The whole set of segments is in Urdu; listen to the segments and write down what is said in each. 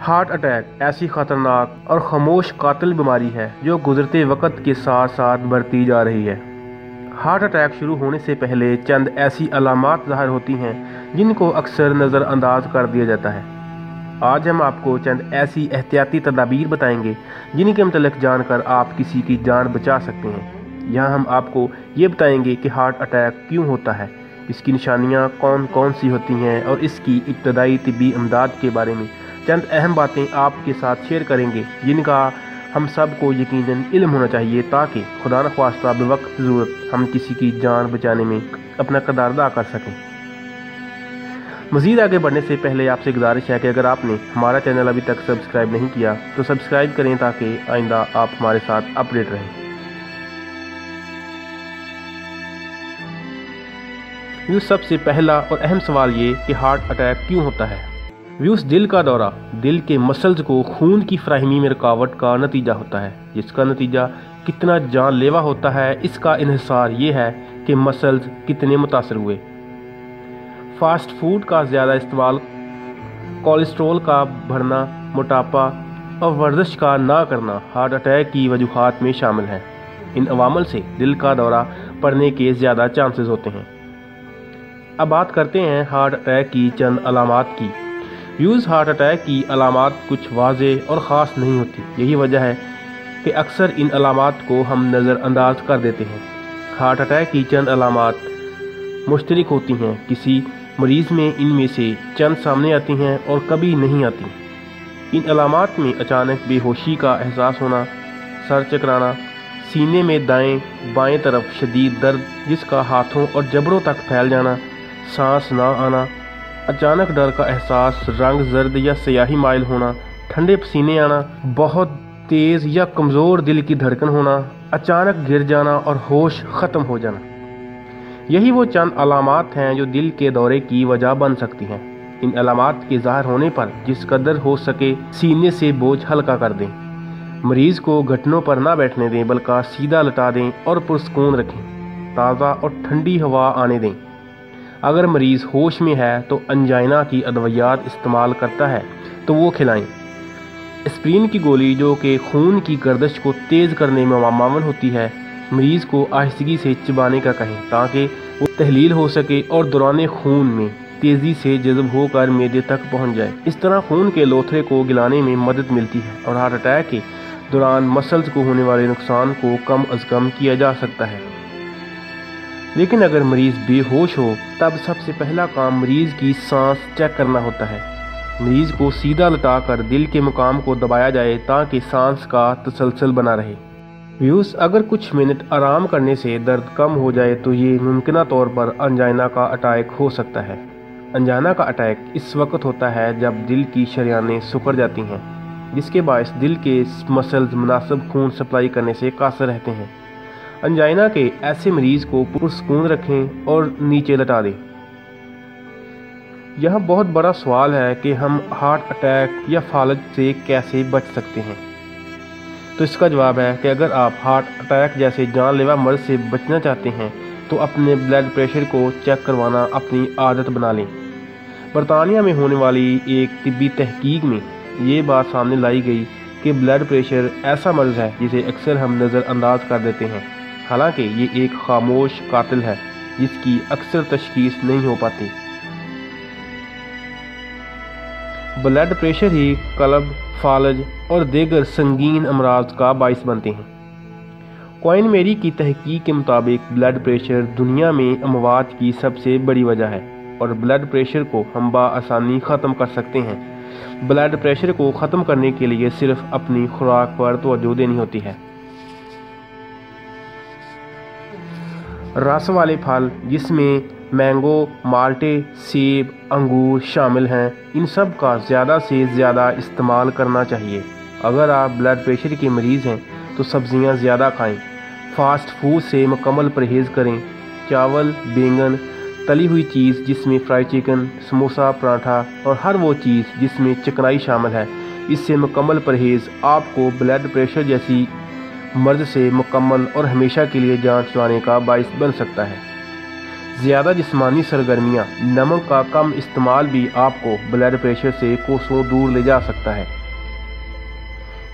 ہارٹ اٹیک ایسی خطرناک اور خاموش قاتل بیماری ہے جو گزرتے وقت کے ساتھ ساتھ بڑھتی جا رہی ہے۔ ہارٹ اٹیک شروع ہونے سے پہلے چند ایسی علامات ظاہر ہوتی ہیں جن کو اکثر نظر انداز کر دیا جاتا ہے۔ آج ہم آپ کو چند ایسی احتیاطی تدابیر بتائیں گے جن کے متعلق جان کر آپ کسی کی جان بچا سکتے ہیں۔ یہاں ہم آپ کو یہ بتائیں گے کہ ہارٹ اٹیک کیوں ہوتا ہے، اس کی نشانیاں کون کون سی ہوتی ہیں اور اس کی ابتدائی طبی امداد کے بارے میں چند اہم باتیں آپ کے ساتھ شیئر کریں گے جن کا ہم سب کو یقیناً علم ہونا چاہیے تاکہ خدا نخواستہ بوقت ضرورت ہم کسی کی جان بچانے میں اپنا کردار ادا کر سکیں۔ مزید آگے بڑھنے سے پہلے آپ سے گزارش ہے کہ اگر آپ نے ہمارا چینل ابھی تک سبسکرائب نہیں کیا تو سبسکرائب کریں تاکہ آئندہ آپ ہمارے ساتھ اپڈیٹ رہیں۔ سب سے پہلا اور اہم سوال یہ کہ ہارٹ اٹیک کیوں ہوتا ہے۔ دل کا دورہ دل کے مسلز کو خون کی فراہمی میں رکاوٹ کا نتیجہ ہوتا ہے، جس کا نتیجہ کتنا جان لیوا ہوتا ہے اس کا انحصار یہ ہے کہ مسلز کتنے متاثر ہوئے۔ فاسٹ فوڈ کا زیادہ استعمال، کولیسٹرول کا بڑھنا، موٹاپا اور ورزش کا نہ کرنا ہارٹ اٹیک کی وجوہات میں شامل ہیں۔ ان عوامل سے دل کا دورہ پڑنے کے زیادہ چانسز ہوتے ہیں۔ اب بات کرتے ہیں ہارٹ اٹیک کی چند علامات کی۔ ہارٹ اٹیک کی علامات کچھ واضح اور خاص نہیں ہوتی، یہی وجہ ہے کہ اکثر ان علامات کو ہم نظر انداز کر دیتے ہیں۔ ہارٹ اٹیک کی چند علامات مشترک ہوتی ہیں، کسی مریض میں ان میں سے چند سامنے آتی ہیں اور کبھی نہیں آتی۔ ان علامات میں اچانک بے ہوشی کا احساس ہونا، سر چکرانا، سینے میں دائیں بائیں طرف شدید درد جس کا ہاتھوں اور جبڑوں تک پھیل جانا، سانس نہ آنا، اچانک ڈر کا احساس، رنگ زرد یا سیاہی مائل ہونا، ٹھنڈے پسینے آنا، بہت تیز یا کمزور دل کی دھڑکن ہونا، اچانک گر جانا اور ہوش ختم ہو جانا۔ یہی وہ چند علامات ہیں جو دل کے دورے کی وجہ بن سکتی ہیں۔ ان علامات کے ظاہر ہونے پر جس قدر ہو سکے سینے سے بوجھ ہلکا کر دیں، مریض کو گھٹنوں پر نہ بیٹھنے دیں بلکہ سیدھا لٹا دیں اور پرسکون رکھیں، تازہ اور ٹھنڈی ہوا آنے دیں۔ اگر مریض ہوش میں ہے تو انجائنا کی ادویات استعمال کرتا ہے تو وہ کھلائیں۔ اسپرین کی گولی جو کہ خون کی گردش کو تیز کرنے میں معاون ہوتی ہے، مریض کو آہستگی سے چبانے کا کہیں تاکہ وہ تحلیل ہو سکے اور دوران خون میں تیزی سے جذب ہو کر معدے تک پہنچ جائے۔ اس طرح خون کے لوتھڑے کو گلانے میں مدد ملتی ہے اور ہارٹ اٹیک کے دوران مسلز کو ہونے والے نقصان کو کم از کم کیا جا سکتا ہے۔ لیکن اگر مریض بے ہوش ہو تب سب سے پہلا کام مریض کی سانس چیک کرنا ہوتا ہے۔ مریض کو سیدھا لٹا کر دل کے مقام کو دبایا جائے تاکہ سانس کا تسلسل بنا رہے۔ اگر کچھ منٹ آرام کرنے سے درد کم ہو جائے تو یہ ممکنہ طور پر انجائنا کا اٹیک ہو سکتا ہے۔ انجائنا کا اٹیک اس وقت ہوتا ہے جب دل کی شریانیں سکڑ جاتی ہیں، جس کے باعث دل کے مسلز مناسب خون سپلائی کرنے سے قاصر رہتے ہیں۔ انجائنا کے ایسے مریض کو پرسکون رکھیں اور نیچے لٹا دیں۔ یہاں بہت بڑا سوال ہے کہ ہم ہارٹ اٹیک یا فالج سے کیسے بچ سکتے ہیں۔ تو اس کا جواب ہے کہ اگر آپ ہارٹ اٹیک جیسے جان لیوا مرض سے بچنا چاہتے ہیں تو اپنے بلڈ پریشر کو چیک کروانا اپنی عادت بنا لیں۔ برطانیہ میں ہونے والی ایک طبی تحقیق میں یہ بات سامنے لائی گئی کہ بلڈ پریشر ایسا مرض ہے جسے اکثر ہم نظر انداز کر دیتے ہیں، حالانکہ یہ ایک خاموش قاتل ہے جس کی اکثر تشخیص نہیں ہو پاتی۔ بلڈ پریشر ہی قلب، فالج اور دیگر سنگین امراض کا باعث بنتے ہیں۔ کوئن میری کی تحقیق کے مطابق بلڈ پریشر دنیا میں اموات کی سب سے بڑی وجہ ہے اور بلڈ پریشر کو ہم بآسانی ختم کر سکتے ہیں۔ بلڈ پریشر کو ختم کرنے کے لیے صرف اپنی خوراک پر توجہ دینی ہوتی ہے۔ رس والے پھل جس میں مینگو، مالٹے، سیب، انگور شامل ہیں، ان سب کا زیادہ سے زیادہ استعمال کرنا چاہیے۔ اگر آپ بلڈ پریشر کے مریض ہیں تو سبزیاں زیادہ کھائیں، فاسٹ فوڈ سے مکمل پرہیز کریں، چاول، بینگن، تلی ہوئی چیز جس میں فرائی چکن، سموسا، پراٹھا اور ہر وہ چیز جس میں چکنائی شامل ہے، اس سے مکمل پرہیز آپ کو بلڈ پریشر جیسی مرض سے مکمل اور ہمیشہ کے لیے جان چھڑانے کا باعث بن سکتا ہے۔ زیادہ جسمانی سرگرمیاں، نمک کا کم استعمال بھی آپ کو بلڈ پریشر سے کوسوں دور لے جا سکتا ہے۔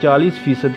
40%